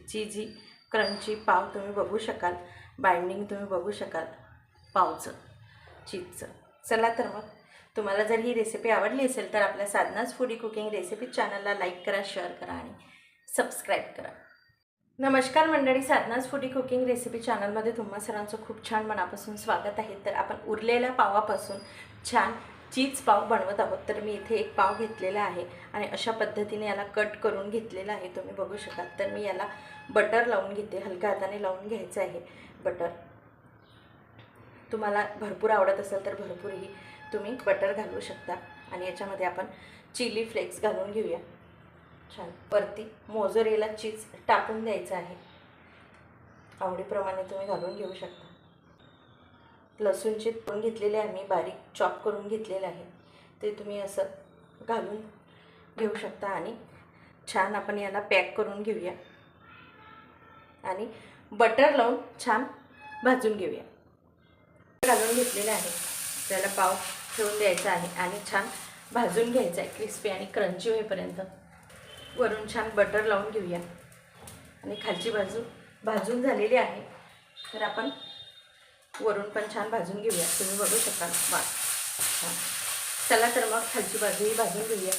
चीजी crunchy पाव तुम्ही बघू शकाल, बाइंडिंग तुम्ही बघू शकाल पावचं, चीजचं। चला तर मग तुम्हाला जर ही रेसिपी आवडली असेल तर आपल्या साधनाज फूडी कुकिंग रेसिपी चॅनलला लाईक करा, शेअर करा आणि सबस्क्राईब करा। नमस्कार मंडळी, साधनाज फूडी कुकिंग रेसिपी चॅनलमध्ये तुम्हा सर्वांचं खूप छान मनापासून स्वागत आहे। तर आपण उरलेल्या पावापासून छान चीज पाव बनवत आहोत। तर मी इथे एक पाव घेतलेला आहे आणि अशा पद्धतीने याला कट करून घेतलेला आहे, तुम्ही बघू शकाल। तर मी याला बटर लावून घेते, हलक्या हाताने लावून घ्यायचं आहे बटर। तुम्हाला भरपूर आवडत असेल तर भरपूरही तुम्ही बटर घालू शकता। आणि याच्यामध्ये आपण चिली फ्लेक्स घालून घेऊया छान। वरती मोझरेला चीज टाकून द्यायचं आहे, आवडीप्रमाणे तुम्ही घालून घेऊ शकता। लसूणचे तुकडे घेतलेले आहे, मी बारीक चॉप करून घेतलेले आहे, ते तुम्ही असं घालून घेऊ शकता। आणि छान आपण याला पॅक करून घेऊया आणि बटर लावून छान भाजून घेऊया। घालून घेतलेले आहे, त्याला पाव ठेवून द्यायचा आहे आणि छान भाजून घ्यायचा आहे क्रिस्पी आणि क्रंची होईपर्यंत। वरून छान बटर लावून घेऊया आणि खालची बाजू भाजून झालेली आहे, तर आपण वरून पण छान भाजून घेऊया, तुम्ही बघू शकाल। छान, चला तर मग खालची बाजूही भाजून घेऊया।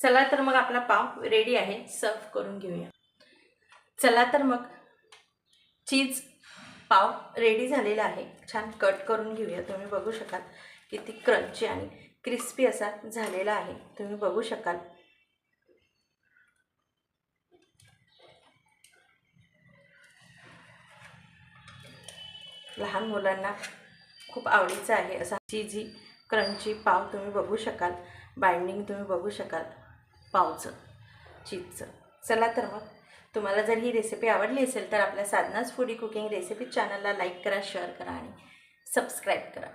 चला तर मग आपला पाव रेडी आहे, सर्व करून घेऊया। चला तर मग चीज पाव रेडी झालेला आहे, छान कट करून घेऊया। तुम्ही बघू शकाल किती क्रंची आणि क्रिस्पी असा झालेला आहे, तुम्ही बघू शकाल। लहान मुलांना खूप आवडीचा आहे असा चीजी क्रंची पाव तुम्ही बघू शकाल, बाइंडिंग तुम्ही बघू शकाल पावचं, चीजचं। चला तर मग तुम्हाला जर ही रेसिपी आवडली असेल तर आपल्या साधनाज फूडी कुकिंग रेसिपी चॅनलला लाईक करा, शेअर करा आणि सबस्क्राईब करा।